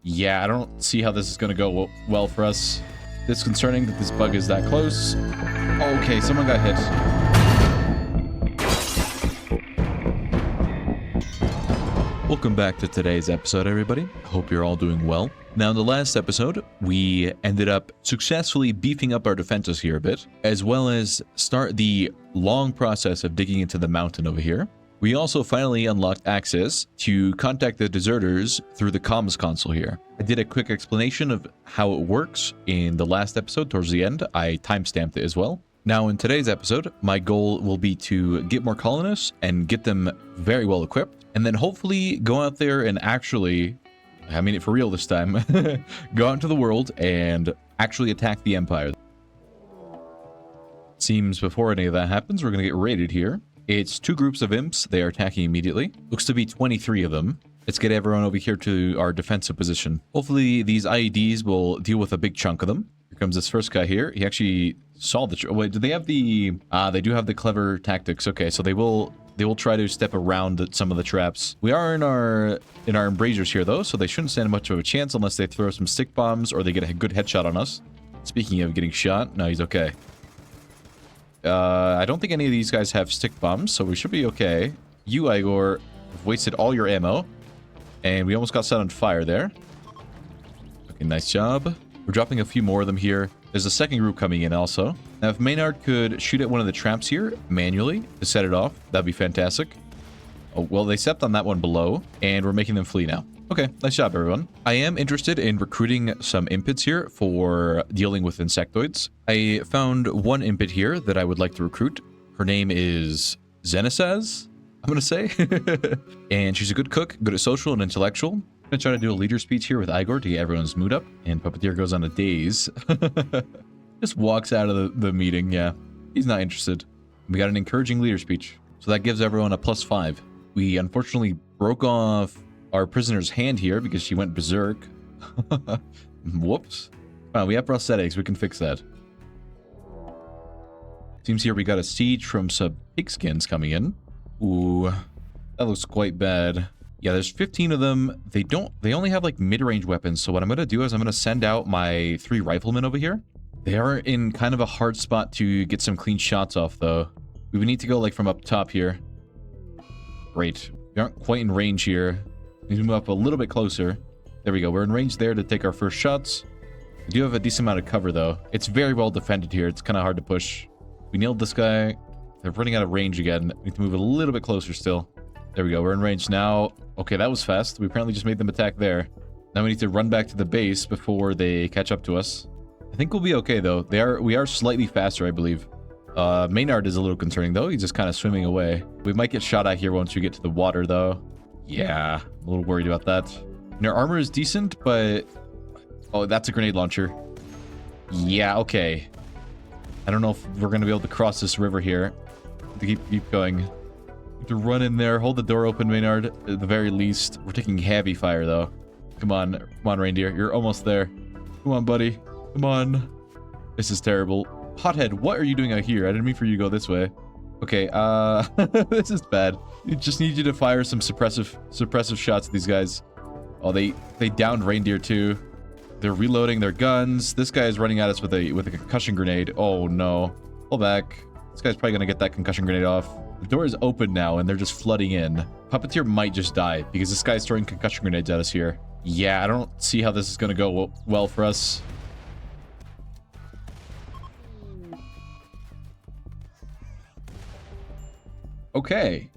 Yeah, I don't see how this is going to go well for us. It's concerning that this bug is that close. Okay, someone got hit. Welcome back to today's episode, everybody. Hope you're all doing well. Now, in the last episode, we ended up successfully beefing up our defenses here a bit, as well as start the long process of digging into the mountain over here. We also finally unlocked access to contact the deserters through the comms console here. I did a quick explanation of how it works in the last episode towards the end. I timestamped it as well. Now, in today's episode, my goal will be to get more colonists and get them very well equipped, and then hopefully go out there and actually, I mean it for real this time, go out into the world and actually attack the Empire. Seems before any of that happens, we're going to get raided here. It's two groups of imps. They are attacking immediately. Looks to be 23 of them. Let's get everyone over here to our defensive position. Hopefully these IEDs will deal with a big chunk of them. Here comes this first guy here. He actually saw the... Wait, do they have the... they do have the clever tactics. Okay, so they will try to step around some of the traps. We are in our embrasures here, though, so they shouldn't stand much of a chance unless they throw some stick bombs or they get a good headshot on us. Speaking of getting shot, no, he's okay. I don't think any of these guys have stick bombs, so we should be okay. You, Igor, have wasted all your ammo. And we almost got set on fire there. Okay, nice job. We're dropping a few more of them here. There's a second group coming in also. Now, if Maynard could shoot at one of the traps here manually to set it off, that'd be fantastic. Oh, well, they stepped on that one below, and we're making them flee now. Okay, nice job, everyone. I am interested in recruiting some impets here for dealing with insectoids. I found one impet here that I would like to recruit. Her name is Zenisaz, I'm going to say. And she's a good cook, good at social and intellectual. I'm going to try to do a leader speech here with Igor to get everyone's mood up. And Puppeteer goes on a daze. Just walks out of the meeting, yeah. He's not interested. We got an encouraging leader speech. So that gives everyone a +5. We unfortunately broke off our prisoner's hand here because she went berserk. Whoops. We have prosthetics. We can fix that. Seems here we got a siege from some pigskins coming in. Ooh, that looks quite bad. Yeah, there's 15 of them. They only have like mid-range weapons. So what I'm going to do is I'm going to send out my 3 riflemen over here. They are in kind of a hard spot to get some clean shots off, though. We would need to go like from up top here. Great. We aren't quite in range here. We need to move up a little bit closer. There we go. We're in range there to take our first shots. We do have a decent amount of cover, though. It's very well defended here. It's kind of hard to push. We nailed this guy. They're running out of range again. We need to move a little bit closer still. There we go. We're in range now. Okay, that was fast. We apparently just made them attack there. Now we need to run back to the base before they catch up to us. I think we'll be okay, though. We are slightly faster, I believe. Maynard is a little concerning, though. He's just kind of swimming away. We might get shot at here once we get to the water, though. Yeah, I'm a little worried about that. And our armor is decent, but... Oh, that's a grenade launcher. Yeah, okay. I don't know if we're going to be able to cross this river here. To keep going. To run in there, hold the door open, Maynard. At the very least. We're taking heavy fire, though. Come on, reindeer. You're almost there. Come on, buddy. Come on. This is terrible. Hothead, what are you doing out here? I didn't mean for you to go this way. Okay, this is bad. We just need you to fire some suppressive shots at these guys. Oh, they downed reindeer too. They're reloading their guns. This guy is running at us with a concussion grenade. Oh no. Pull back. This guy's probably gonna get that concussion grenade off. The door is open now and they're just flooding in. Puppeteer might just die because this guy's throwing concussion grenades at us here. Yeah, I don't see how this is gonna go well for us. Okay.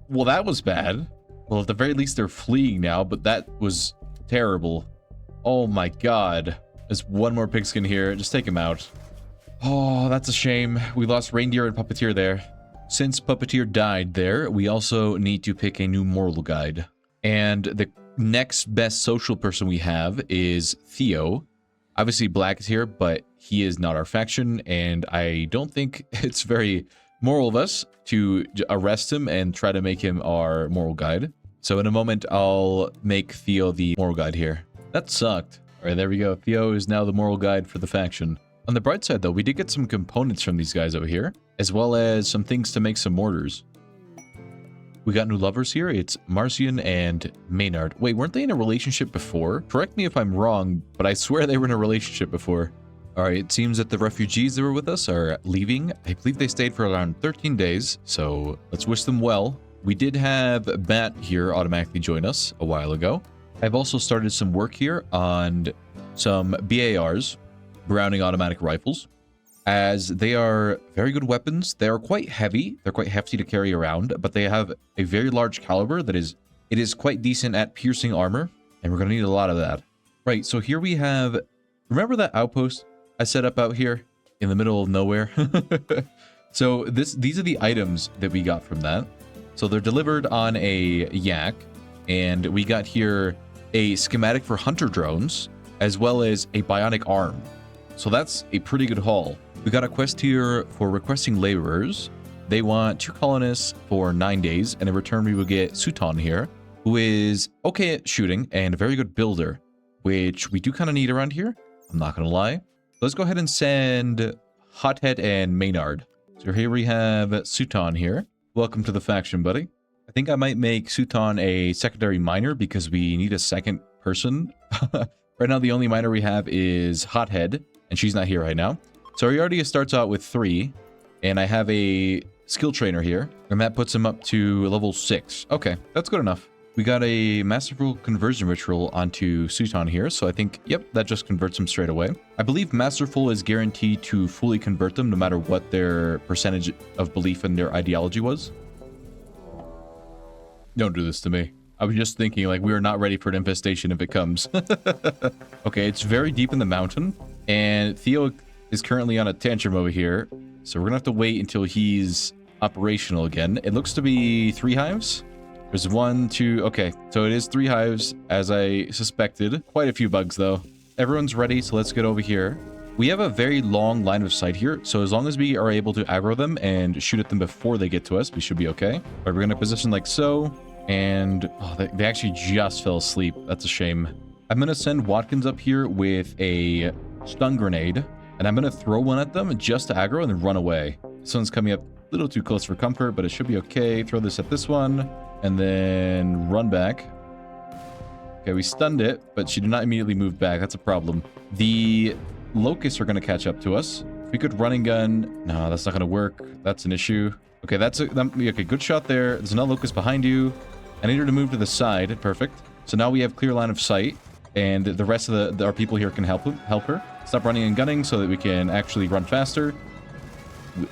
Well, that was bad. Well, at the very least, they're fleeing now, but that was terrible. Oh my god. There's one more pigskin here. Just take him out. Oh, that's a shame. We lost Reindeer and Puppeteer there. Since Puppeteer died there, we also need to pick a new moral guide. And the next best social person we have is Theo. Obviously, Black is here, but he is not our faction, and I don't think it's very moral of us to arrest him and try to make him our moral guide. So in a moment, I'll make Theo the moral guide here. That sucked. All right, there we go. Theo is now the moral guide for the faction. On the bright side, though, we did get some components from these guys over here, as well as some things to make some mortars. We got new lovers here. It's Marcian and Maynard. Wait, weren't they in a relationship before? Correct me if I'm wrong, but I swear they were in a relationship before. All right, it seems that the refugees that were with us are leaving. I believe they stayed for around 13 days, so let's wish them well. We did have Matt here automatically join us a while ago. I've also started some work here on some BARs, Browning automatic rifles, as they are very good weapons. They are quite heavy. They're quite hefty to carry around, but they have a very large caliber that is quite decent at piercing armor, and we're going to need a lot of that. Right, so here we have, remember that outpost I set up out here in the middle of nowhere? So these are the items that we got from that. So they're delivered on a yak, and we got here a schematic for hunter drones, as well as a bionic arm. So that's a pretty good haul. We got a quest here for requesting laborers. They want 2 colonists for 9 days, and in return we will get Suton here, who is okay at shooting and a very good builder, which we do kind of need around here. I'm not going to lie. Let's go ahead and send Hothead and Maynard. So here we have Suton here. Welcome to the faction, buddy. I think I might make Suton a secondary miner because we need a second person. Right now, the only miner we have is Hothead, and she's not here right now. So he already starts out with 3, and I have a skill trainer here, and that puts him up to level 6. Okay, that's good enough. We got a masterful conversion ritual onto Suton here, so I think, yep, that just converts him straight away. I believe masterful is guaranteed to fully convert them no matter what their percentage of belief in their ideology was. Don't do this to me. I was just thinking, like, we are not ready for an infestation if it comes. Okay, it's very deep in the mountain, and Theo is currently on a tantrum over here, so we're gonna have to wait until he's operational again. It looks to be 3 hives. There's 1, 2, okay, so it is 3 hives, as I suspected. Quite a few bugs, though. Everyone's ready, so let's get over here. We have a very long line of sight here, so as long as we are able to aggro them and shoot at them before they get to us, we should be okay. But we're gonna position like so, and oh, they actually just fell asleep. That's a shame. I'm gonna send Watkins up here with a stun grenade, and I'm gonna throw one at them just to aggro and then run away. This one's coming up a little too close for comfort, but it should be okay. Throw this at this one, and then run back. Okay, we stunned it, but she did not immediately move back. That's a problem. The locusts are gonna catch up to us. If we could running gun, no, that's not gonna work. That's an issue. Okay, okay, good shot there. There's another locust behind you. I need her to move to the side. Perfect. So now we have clear line of sight, and the rest of our people here can help her. Stop running and gunning so that we can actually run faster.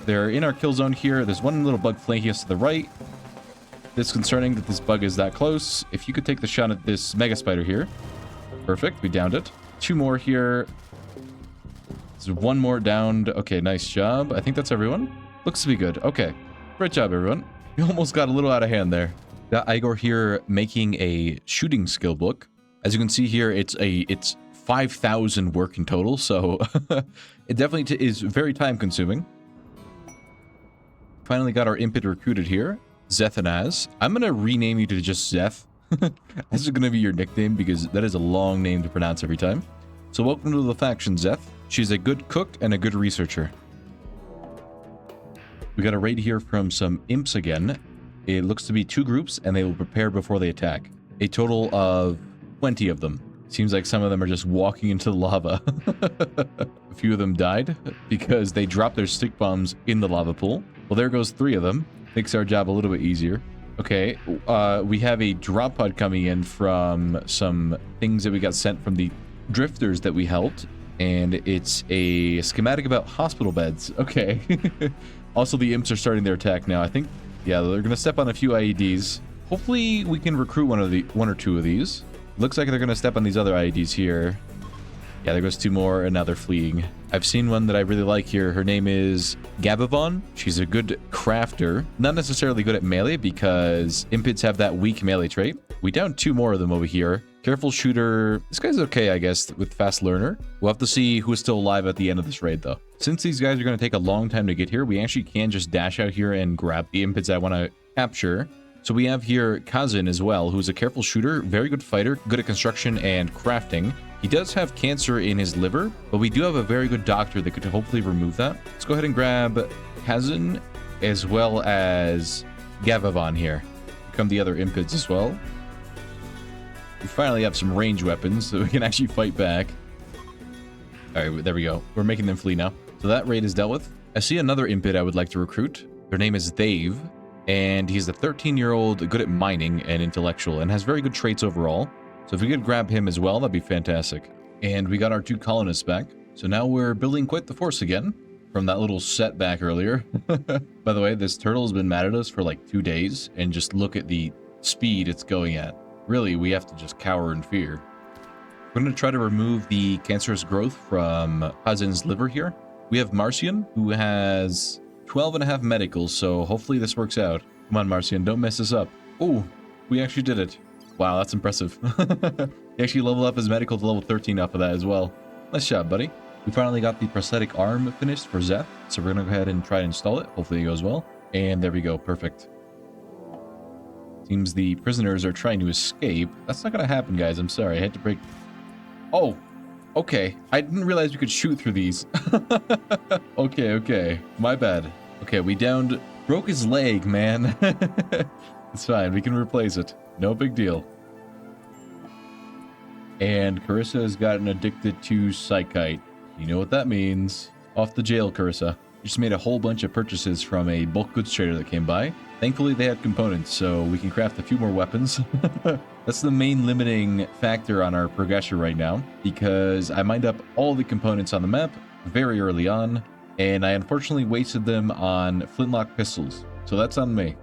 They're in our kill zone here. There's one little bug flanking us to the right. It's concerning that this bug is that close. If you could take the shot at this mega spider here. Perfect. We downed it. 2 more here. There's 1 more downed. Okay, nice job. I think that's everyone. Looks to be good. Okay. Great job, everyone. We almost got a little out of hand there. Got Igor here making a shooting skill book. As you can see here, it's 5,000 work in total, so it definitely is very time consuming. Finally got our impet recruited here, Zethanaz. I'm gonna rename you to just Zeth. This is gonna be your nickname because that is a long name to pronounce every time. So welcome to the faction, Zeth. She's a good cook and a good researcher. We got a raid here from some imps again. It looks to be 2 groups, and they will prepare before they attack. A total of 20 of them. Seems like some of them are just walking into the lava. A few of them died because they dropped their stick bombs in the lava pool. Well, there goes 3 of them. Makes our job a little bit easier. Okay, we have a drop pod coming in from some things that we got sent from the drifters that we helped. And it's a schematic about hospital beds. Okay. Also, the imps are starting their attack now. I think, yeah, they're going to step on a few IEDs. Hopefully, we can recruit one or two of these. Looks like they're going to step on these other IEDs here. Yeah, there goes 2 more, and now they're fleeing. I've seen one that I really like here. Her name is Gabavon. She's a good crafter. Not necessarily good at melee, because impets have that weak melee trait. We downed 2 more of them over here. Careful shooter. This guy's okay, I guess, with fast learner. We'll have to see who's still alive at the end of this raid, though. Since these guys are going to take a long time to get here, we actually can just dash out here and grab the impets I want to capture. So we have here Kazin as well, who's a careful shooter, very good fighter, good at construction and crafting. He does have cancer in his liver, but we do have a very good doctor that could hopefully remove that. Let's go ahead and grab Kazin as well as Gavavon here. come the other impids as well. We finally have some range weapons, so we can actually fight back. All right, there we go. We're making them flee now. So that raid is dealt with. I see another impid I would like to recruit. Their name is Dave, and he's a 13-year-old good at mining and intellectual, and has very good traits overall. So if we could grab him as well, that'd be fantastic. And we got our 2 colonists back. So now we're building quite the force again from that little setback earlier. By the way, this turtle has been mad at us for like 2 days, and just look at the speed it's going at. Really, we have to just cower in fear. We're going to try to remove the cancerous growth from Hazen's liver here. We have Marcian, who has 12.5 medical, so hopefully this works out. Come on, Marcian, don't mess us up. Oh, we actually did it. Wow, that's impressive. He actually leveled up his medical to level 13 off of that as well. Nice job, buddy. We finally got the prosthetic arm finished for Zeth, so we're going to go ahead and try to install it. Hopefully it goes well. And there we go. Perfect. Seems the prisoners are trying to escape. That's not going to happen, guys. I'm sorry. I had to break... Oh, okay. I didn't realize we could shoot through these. Okay. My bad. Okay, we downed... Broke his leg, man. It's fine. We can replace it. No big deal. And Carissa has gotten addicted to Psychite. You know what that means. Off the jail, Carissa. We just made a whole bunch of purchases from a bulk goods trader that came by. Thankfully, they had components, so we can craft a few more weapons. That's the main limiting factor on our progression right now, because I mined up all the components on the map very early on, and I unfortunately wasted them on flintlock pistols. So that's on me.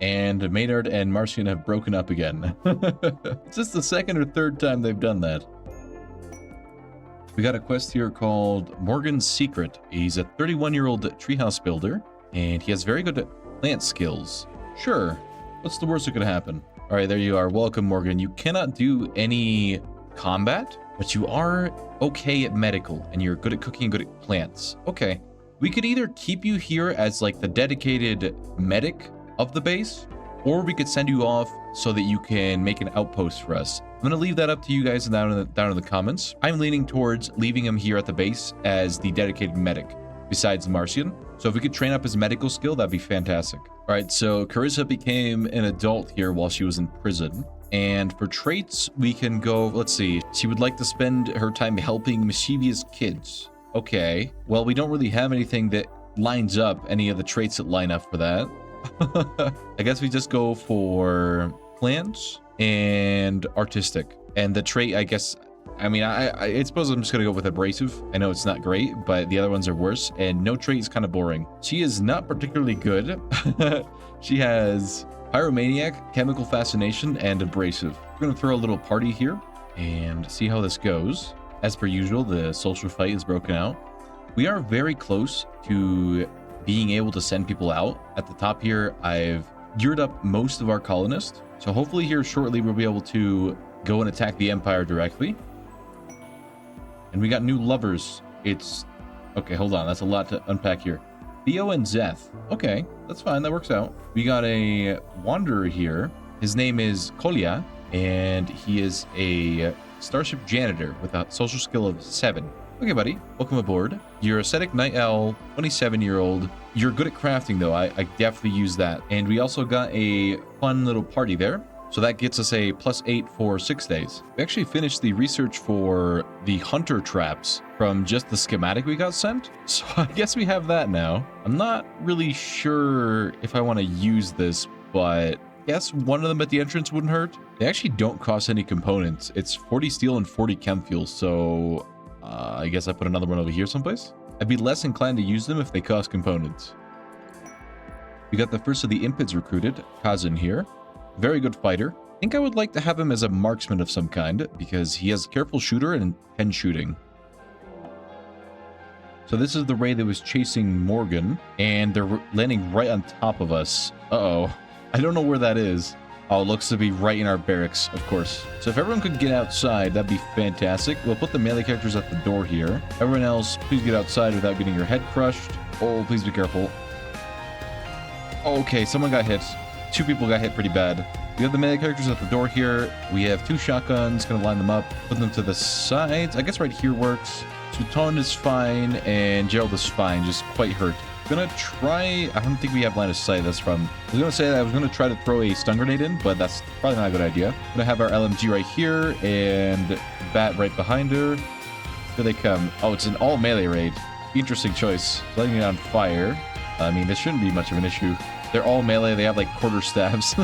And Maynard and Marcian have broken up again. It's just the second or third time they've done that. We got a quest here called Morgan's Secret. He's a 31-year-old treehouse builder, and he has very good plant skills. Sure, what's the worst that could happen? All right, there you are. Welcome, Morgan. You cannot do any combat, but you are okay at medical, and you're good at cooking and good at plants. Okay, we could either keep you here as like the dedicated medic of the base, or we could send you off so that you can make an outpost for us. I'm gonna leave that up to you guys down in the comments. I'm leaning towards leaving him here at the base as the dedicated medic, besides Marcian. So if we could train up his medical skill, that'd be fantastic. All right, so Carissa became an adult here while she was in prison. And for traits, we can go, let's see. She would like to spend her time helping mischievous kids. Okay, well, we don't really have anything that lines up any of the traits that line up for that. I guess we just go for plants and artistic. And the trait, I guess, I mean, I suppose I'm just gonna go with abrasive. I know it's not great, but the other ones are worse. And no trait is kind of boring. She is not particularly good. She has pyromaniac, chemical fascination, and abrasive. We're gonna throw a little party here and see how this goes. As per usual, the social fight is broken out. We are very close to being able to send people out. At the top here, I've geared up most of our colonists. So hopefully here shortly, we'll be able to go and attack the Empire directly. And we got new lovers. It's... Okay, hold on. That's a lot to unpack here. Theo and Zeth. Okay, that's fine. That works out. We got a wanderer here. His name is Kolya, and he is a starship janitor with a social skill of 7. Okay, buddy. Welcome aboard. You're ascetic night owl, 27-year-old. You're good at crafting, though. I definitely use that. And we also got a fun little party there. So that gets us a +8 for 6 days. We actually finished the research for the hunter traps from just the schematic we got sent. So I guess we have that now. I'm not really sure if I want to use this, but I guess one of them at the entrance wouldn't hurt. They actually don't cost any components. It's 40 steel and 40 chem fuel, so I guess I put another one over here someplace. I'd be less inclined to use them if they cost components. We got the first of the impids recruited, Kazan here. Very good fighter. I think I would like to have him as a marksman of some kind, because he has careful shooter and 10 shooting. So this is the raid that was chasing Morgan, and they're landing right on top of us. Uh-oh. I don't know where that is. Oh, it looks to be right in our barracks, of course. So if everyone could get outside, that'd be fantastic. We'll put the melee characters at the door here. Everyone else, please get outside without getting your head crushed. Oh, please be careful. Okay, someone got hit. 2 people got hit pretty bad. We have the melee characters at the door here. We have 2 shotguns. Gonna line them up, put them to the sides. I guess right here works. Suton is fine, and Gerald is fine, just quite hurt. Gonna try... I don't think we have line of sight. That's from... I was gonna say that I was gonna try to throw a stun grenade in, but that's probably not a good idea. Gonna have our LMG right here and bat right behind her. Here they come. Oh, it's an all melee raid. Interesting choice. Lighting it on fire. I mean, this shouldn't be much of an issue. They're all melee. They have like quarter staves.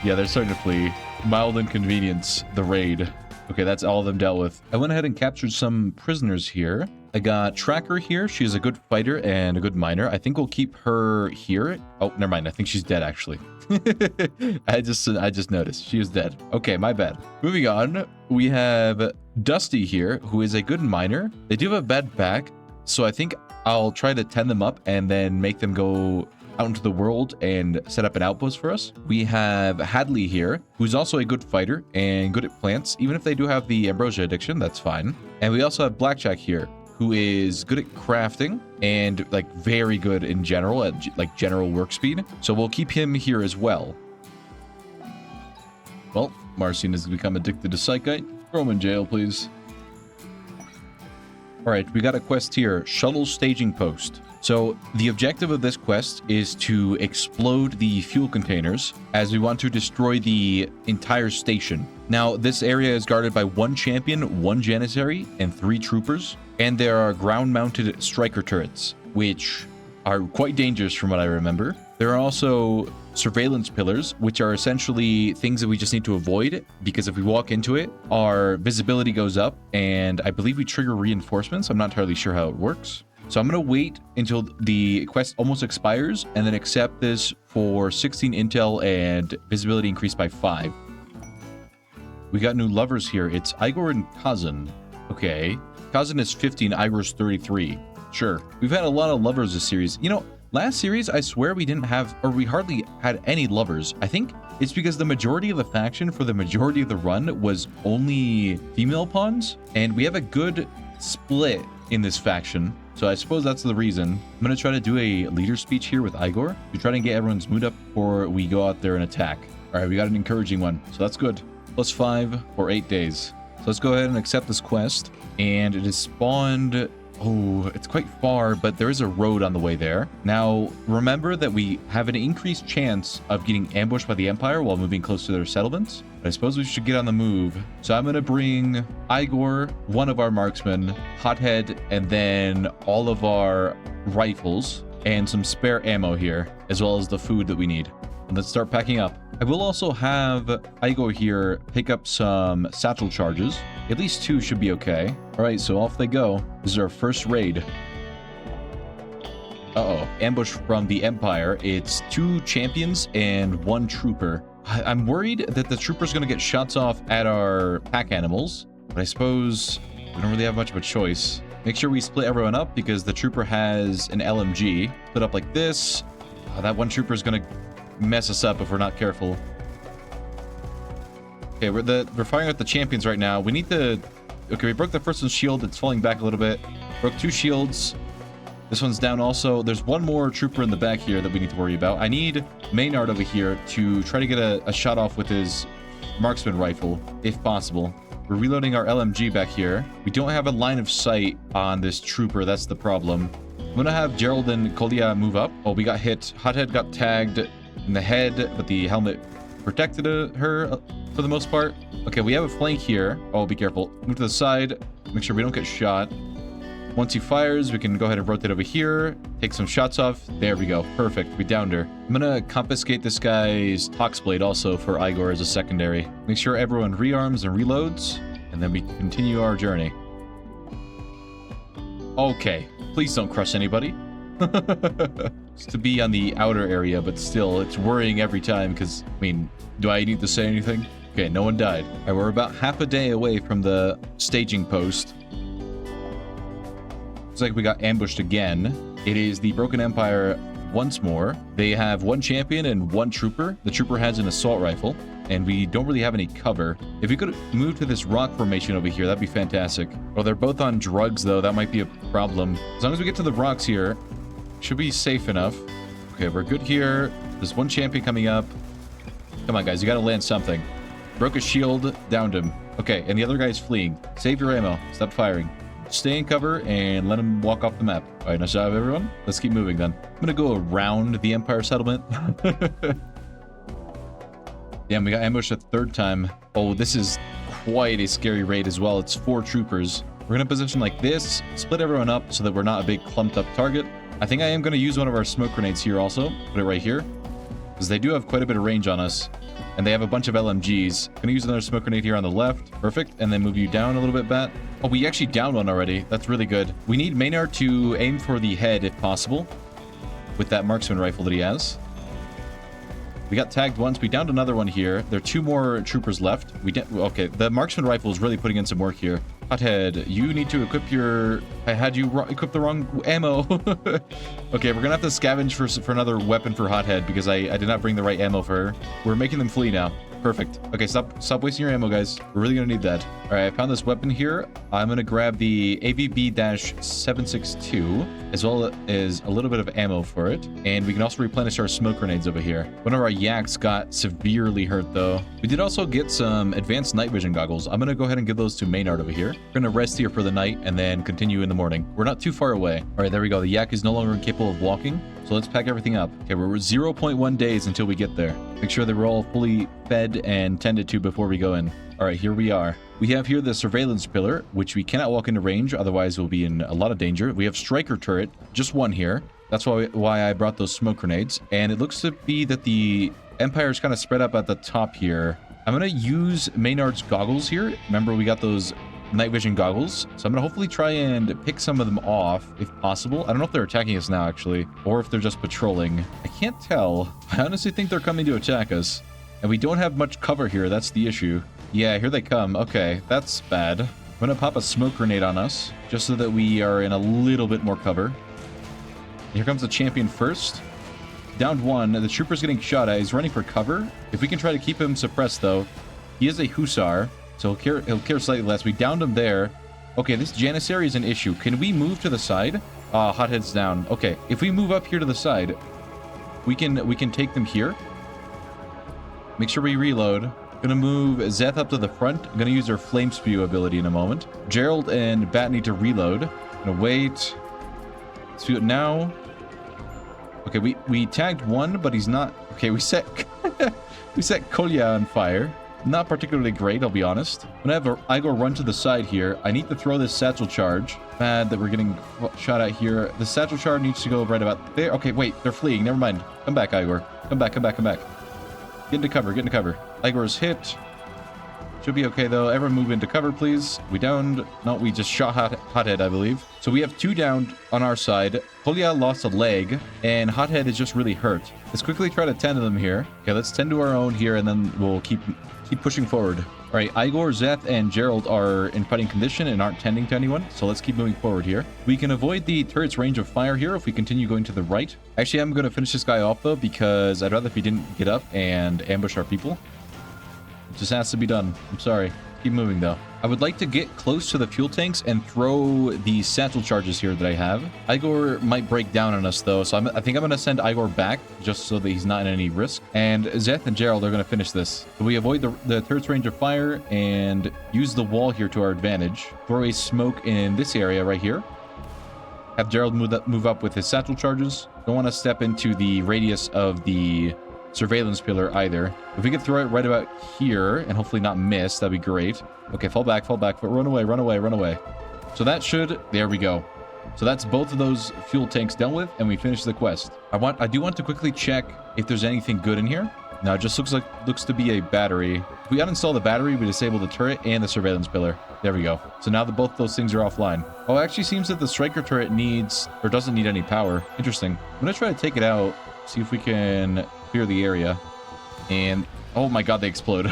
Yeah, they're starting to flee. Mild inconvenience, the raid. Okay, that's all of them dealt with. I went ahead and captured some prisoners here. I got Tracker here. She's a good fighter and a good miner. I think we'll keep her here. Oh, never mind. I think she's dead, actually. I just noticed. She is dead. Okay, my bad. Moving on, we have Dusty here, who is a good miner. They do have a bad back, so I think I'll try to tend them up and then make them go out into the world and set up an outpost for us. We have Hadley here, who's also a good fighter and good at plants. Even if they do have the ambrosia addiction, that's fine. And we also have Blackjack here, who is good at crafting and like very good in general at like general work speed. So we'll keep him here as well. Well, Marcin has become addicted to Psychite. Throw him in jail, please. All right, we got a quest here, Shuttle Staging Post. So the objective of this quest is to explode the fuel containers as we want to destroy the entire station. Now, this area is guarded by 1 champion, 1 janissary, and 3 troopers. And there are ground-mounted striker turrets, which are quite dangerous from what I remember. There are also surveillance pillars, which are essentially things that we just need to avoid, because if we walk into it, our visibility goes up, and I believe we trigger reinforcements. I'm not entirely sure how it works. So I'm going to wait until the quest almost expires, and then accept this for 16 intel and visibility increased by 5. We got new lovers here. It's Igor and Kazan. Okay. Kazan is 15, Igor's 33. Sure. We've had a lot of lovers this series. You know, last series, I swear we didn't have, or we hardly had any lovers. I think it's because the majority of the faction for the majority of the run was only female pawns, and we have a good split in this faction. So I suppose that's the reason. I'm going to try to do a leader speech here with Igor to try to get everyone's mood up before we go out there and attack. All right, we got an encouraging one, so that's good. +5 for 8 days. So let's go ahead and accept this quest. And it is spawned... Oh, it's quite far, but there is a road on the way there. Now, remember that we have an increased chance of getting ambushed by the Empire while moving close to their settlements. But I suppose we should get on the move. So I'm going to bring Igor, one of our marksmen, Hothead, and then all of our rifles and some spare ammo here, as well as the food that we need. And let's start packing up. I will also have Igor here pick up some satchel charges. At least 2 should be okay. All right, so off they go. This is our first raid. Uh-oh. Ambush from the Empire. It's 2 champions and 1 trooper. I'm worried that the trooper's going to get shots off at our pack animals, but I suppose we don't really have much of a choice. Make sure we split everyone up because the trooper has an LMG. Split up like this. That one trooper is going to mess us up if we're not careful. Okay, we're firing at the champions right now. We need to... Okay, we broke the first one's shield. It's falling back a little bit. Broke 2 shields. This one's down also. There's 1 more trooper in the back here that we need to worry about. I need Maynard over here to try to get a shot off with his marksman rifle, if possible. We're reloading our LMG back here. We don't have a line of sight on this trooper. That's the problem. I'm going to have Gerald and Kolia move up. Oh, we got hit. Hothead got tagged in the head, but the helmet protected her for the most part. Okay, we have a flank here. Oh, be careful. Move to the side. Make sure we don't get shot. Once he fires, we can go ahead and rotate over here. Take some shots off. There we go. Perfect. We downed her. I'm going to confiscate this guy's Tox Blade also for Igor as a secondary. Make sure everyone rearms and reloads, and then we continue our journey. Okay. Please don't crush anybody. Just to be on the outer area, but still, it's worrying every time because, I mean, do I need to say anything? Okay, no one died. All right, we're about half a day away from the staging post. Looks like we got ambushed again. It is the Broken Empire once more. They have 1 champion and 1 trooper. The trooper has an assault rifle, and we don't really have any cover. If we could move to this rock formation over here, that'd be fantastic. Well, they're both on drugs, though. That might be a problem. As long as we get to the rocks here, should be safe enough. Okay, we're good here. There's 1 champion coming up. Come on, guys. You got to land something. Broke a shield, downed him. Okay, and the other guy's fleeing. Save your ammo. Stop firing. stay in cover and let them walk off the map. All right, nice job, everyone. Let's keep moving then. I'm gonna go around the Empire settlement. Damn, we got ambushed a third time. Oh, this is quite a scary raid as well. It's 4 troopers. We're gonna position like this, split everyone up so that we're not a big clumped up target. I think I am gonna use one of our smoke grenades here also. Put it right here, because they do have quite a bit of range on us. And they have a bunch of LMGs. Gonna use another smoke grenade here on the left. Perfect. And then move you down a little bit, Bat. Oh, we actually downed one already. That's really good. We need Maynard to aim for the head if possible with that marksman rifle that he has. We got tagged once. We downed another one here. There are 2 more troopers left. Okay, the marksman rifle is really putting in some work here. Hothead, you need to equip your... I had you equip the wrong ammo. Okay, we're gonna have to scavenge for another weapon for Hothead because I did not bring the right ammo for her. We're making them flee now. Perfect. Okay, stop wasting your ammo, guys. We're really gonna need that. All right, I found this weapon here. I'm gonna grab the AVB-762 as well as a little bit of ammo for it, and we can also replenish our smoke grenades over here. One of our yaks got severely hurt though. We did also get some advanced night vision goggles. I'm gonna go ahead and give those to Maynard over here. We're gonna rest here for the night and then continue in the morning. We're not too far away. All right, there we go. The yak is no longer incapable of walking. So let's pack everything up. Okay, we're 0.1 days until we get there. Make sure that we're all fully fed and tended to before we go in. All right, here we are. We have here the surveillance pillar, which we cannot walk into range, otherwise we'll be in a lot of danger. We have striker turret, just one here. That's why I brought those smoke grenades. And it looks to be that the Empire is kind of spread up at the top here. I'm going to use Maynard's goggles here. Remember, we got those night vision goggles, so I'm gonna hopefully try and pick some of them off if possible. I don't know if they're attacking us now actually, or if they're just patrolling. I can't tell. I honestly think they're coming to attack us, and we don't have much cover here. That's the issue. Yeah, here they come. Okay, that's bad. I'm gonna pop a smoke grenade on us just so that we are in a little bit more cover. Here comes the champion first. Downed one. The trooper's getting shot at. He's running for cover. If we can try to keep him suppressed though, he is a hussar, so he'll care slightly less. We downed him there. Okay, this Janissary is an issue. Can we move to the side? Hothead's down. Okay, if we move up here to the side, we can take them here. Make sure we reload. Gonna move Zeth up to the front. I'm gonna use her flame spew ability in a moment. Gerald and Bat need to reload. Gonna wait. Let's do it now. Okay, we tagged one, but he's not. Okay, we set we set Kolya on fire. Not particularly great, I'll be honest. I'm gonna have Igor run to the side here. I need to throw this satchel charge. Bad that we're getting shot at here. The satchel charge needs to go right about there. Okay, wait, they're fleeing. Never mind. Come back, Igor. Come back, come back, come back. Get into cover, get into cover. Igor's hit. Should be okay, though. Everyone move into cover, please. We downed. No, we just shot Hothead, I believe. So we have 2 downed on our side. Kolya lost a leg, and Hothead is just really hurt. Let's quickly try to tend to them here. Okay, let's tend to our own here, and then we'll keep pushing forward. All right, Igor, Zeth, and Gerald are in fighting condition and aren't tending to anyone, so let's keep moving forward here. We can avoid the turret's range of fire here if we continue going to the right. Actually, I'm going to finish this guy off, though, because I'd rather if he didn't get up and ambush our people. It just has to be done. I'm sorry. Keep moving, though. I would like to get close to the fuel tanks and throw the satchel charges here that I have. Igor might break down on us, though, so I think I'm going to send Igor back just so that he's not in any risk. And Zeth and Gerald are going to finish this. So we avoid the turret's range of fire and use the wall here to our advantage. Throw a smoke in this area right here. Have Gerald move up with his satchel charges. Don't want to step into the radius of the surveillance pillar either. If we could throw it right about here and hopefully not miss, that'd be great. Okay, fall back, but run away, run away, run away. So that should, there we go. So that's both of those fuel tanks done with, and we finished the quest. I do want to quickly check if there's anything good in here. No, it just looks to be a battery. If we uninstall the battery, we disable the turret and the surveillance pillar. There we go. So now that both those things are offline. Oh, it actually seems that the striker turret needs, or doesn't need any power. Interesting. I'm gonna try to take it out, see if we can clear the area. And oh my god, they explode.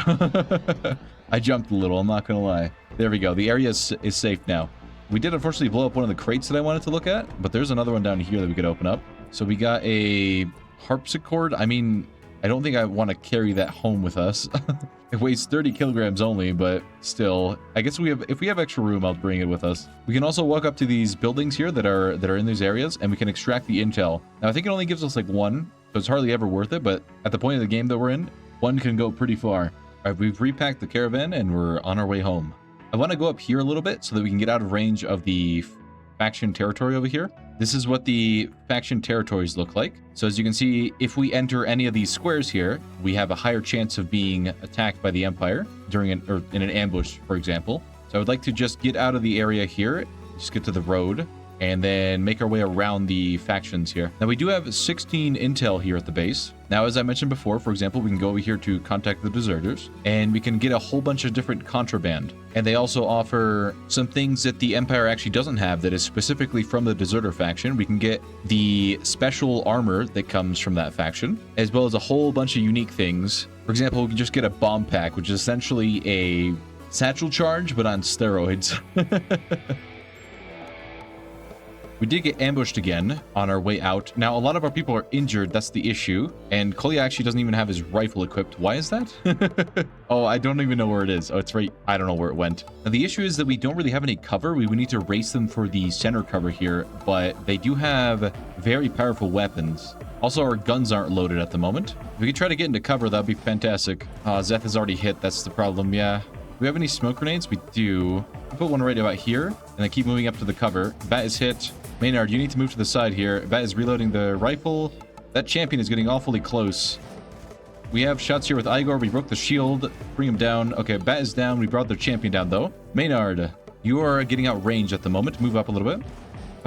I jumped a little, I'm not gonna lie. There we go. The area is safe now. We did unfortunately blow up one of the crates that I wanted to look at, but there's another one down here that we could open up. So we got a harpsichord. I mean, I don't think I want to carry that home with us. It weighs 30 kilograms only, but still, I guess if we have extra room, I'll bring it with us. We can also walk up to these buildings here that are in these areas, and we can extract the intel. Now, I think it only gives us like 1, so it's hardly ever worth it, but at the point of the game that we're in, 1 can go pretty far. All right, we've repacked the caravan, and we're on our way home. I want to go up here a little bit so that we can get out of range of the faction territory over here. This is what the faction territories look like. So as you can see, if we enter any of these squares here, we have a higher chance of being attacked by the Empire during in an ambush, for example. So I would like to just get out of the area here, just get to the road, and then make our way around the factions here. Now we do have 16 intel here at the base. Now, as I mentioned before, for example, we can go over here to contact the deserters, and we can get a whole bunch of different contraband. And they also offer some things that the Empire actually doesn't have that is specifically from the deserter faction. We can get the special armor that comes from that faction, as well as a whole bunch of unique things. For example, we can just get a bomb pack, which is essentially a satchel charge, but on steroids. We did get ambushed again on our way out. Now, a lot of our people are injured. That's the issue. And Kolya actually doesn't even have his rifle equipped. Why is that? Oh, I don't even know where it is. Oh, it's right. I don't know where it went. Now, the issue is that we don't really have any cover. We would need to race them for the center cover here, but they do have very powerful weapons. Also, our guns aren't loaded at the moment. If we could try to get into cover, that'd be fantastic. Zeth has already hit. That's the problem. Yeah. Do we have any smoke grenades? We do. I'll put one right about here, and then keep moving up to the cover. Bat is hit. Maynard, you need to move to the side here. Bat is reloading the rifle. That champion is getting awfully close. We have shots here with Igor. We broke the shield. Bring him down. Okay, Bat is down. We brought their champion down, though. Maynard, you are getting out range at the moment. Move up a little bit.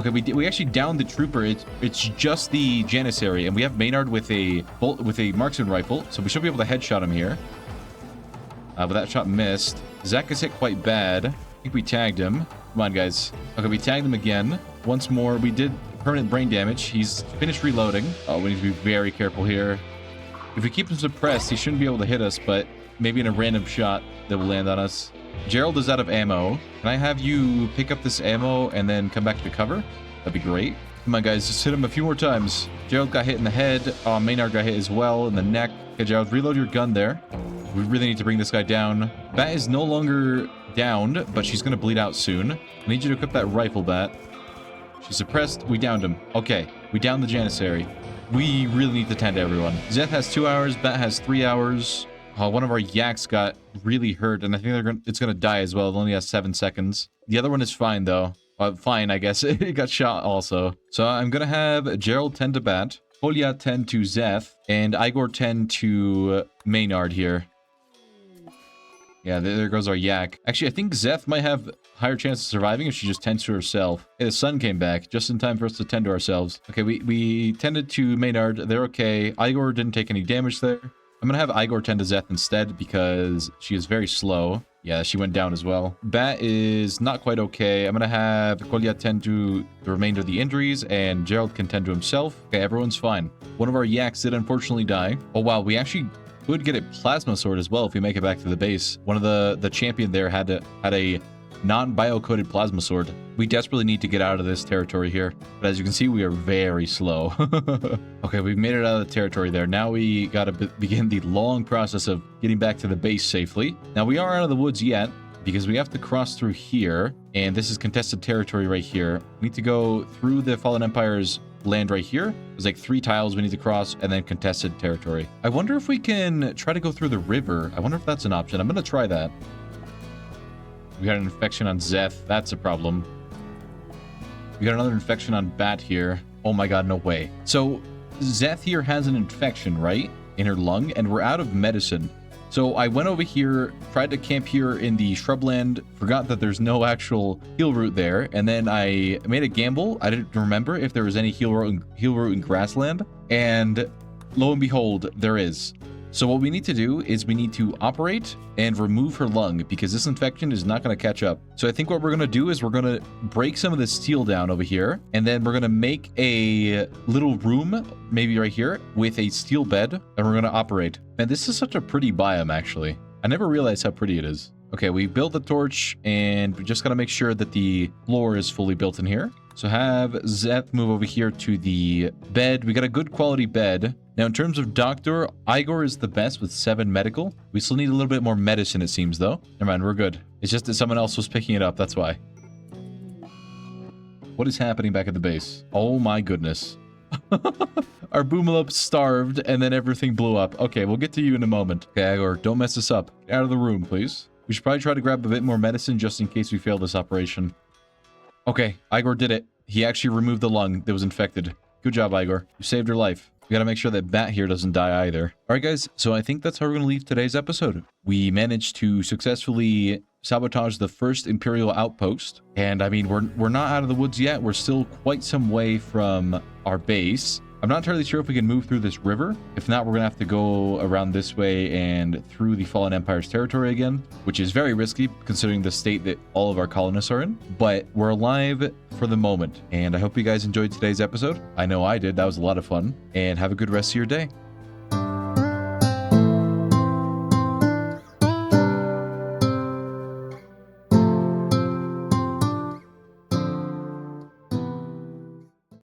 Okay, we actually downed the trooper. It's just the Janissary, and we have Maynard with a marksman rifle, so we should be able to headshot him here. But that shot missed. Zach is hit quite bad. I think we tagged him. Come on, guys. Okay, we tagged him again. Once more, we did permanent brain damage. He's finished reloading. Oh, we need to be very careful here. If we keep him suppressed, he shouldn't be able to hit us, but maybe in a random shot that will land on us. Gerald is out of ammo. Can I have you pick up this ammo and then come back to cover? That'd be great. Come on, guys. Just hit him a few more times. Gerald got hit in the head. Maynard got hit as well in the neck. Okay, Gerald, reload your gun there. We really need to bring this guy down. Bat is no longer downed, but she's going to bleed out soon. I need you to equip that rifle, Bat. She's suppressed. We downed him. Okay, we downed the Janissary. We really need to tend to everyone. Zeth has 2 hours. Bat has 3 hours. One of our yaks got really hurt, and I think it's going to die as well. It only has 7 seconds. The other one is fine, though. Fine, I guess. It got shot also. So I'm going to have Gerald tend to Bat, Kolya tend to Zeth, and Igor tend to Maynard here. Yeah, there goes our yak. Actually, I think Zeth might have higher chance of surviving if she just tends to herself. Hey, the sun came back just in time for us to tend to ourselves. Okay, we tended to Maynard. They're okay. Igor didn't take any damage there. I'm going to have Igor tend to Zeth instead because she is very slow. Yeah, she went down as well. Bat is not quite okay. I'm going to have Kolya tend to the remainder of the injuries, and Gerald can tend to himself. Okay, everyone's fine. One of our yaks did unfortunately die. Oh, wow, we actually could get a plasma sword as well if we make it back to the base. One of the champion there had a non-bio-coded plasma sword. We desperately need to get out of this territory here, but as you can see, we are very slow. Okay, we've made it out of the territory there. Now we gotta begin the long process of getting back to the base safely. Now, we aren't out of the woods yet because we have to cross through here, and this is contested territory right here. We need to go through the Fallen Empire's land right here. There's like 3 tiles we need to cross, and then contested territory. I wonder if we can try to go through the river. I wonder if that's an option. I'm gonna try that. We got an infection on Zeth. That's a problem. We got another infection on Bat here. Oh my god, no way. So Zeth here has an infection, right? In her lung, and we're out of medicine. So I went over here, tried to camp here in the shrubland, forgot that there's no actual heal root there, and then I made a gamble. I didn't remember if there was any heal root in grassland, and lo and behold, there is. So what we need to do is we need to operate and remove her lung because this infection is not going to catch up. So I think what we're going to do is we're going to break some of the steel down over here, and then we're going to make a little room, maybe right here, with a steel bed, and we're going to operate. Man, this is such a pretty biome, actually. I never realized how pretty it is. Okay, we built the torch, and we just got to make sure that the floor is fully built in here. So have Zeth move over here to the bed. We got a good quality bed. Now, in terms of doctor, Igor is the best with 7 medical. We still need a little bit more medicine, it seems, though. Never mind, we're good. It's just that someone else was picking it up, that's why. What is happening back at the base? Oh my goodness. Our Boomalop starved, and then everything blew up. Okay, we'll get to you in a moment. Okay, Igor, don't mess this up. Get out of the room, please. We should probably try to grab a bit more medicine just in case we fail this operation. Okay, Igor did it. He actually removed the lung that was infected. Good job, Igor. You saved her life. We gotta make sure that Bat here doesn't die either. All right, guys, so I think that's how we're gonna leave today's episode. We managed to successfully sabotage the first Imperial outpost. And I mean, we're not out of the woods yet. We're still quite some way from our base. I'm not entirely sure if we can move through this river. If not, we're gonna have to go around this way and through the Fallen Empire's territory again, which is very risky considering the state that all of our colonists are in. But we're alive for the moment. And I hope you guys enjoyed today's episode. I know I did. That was a lot of fun. And have a good rest of your day.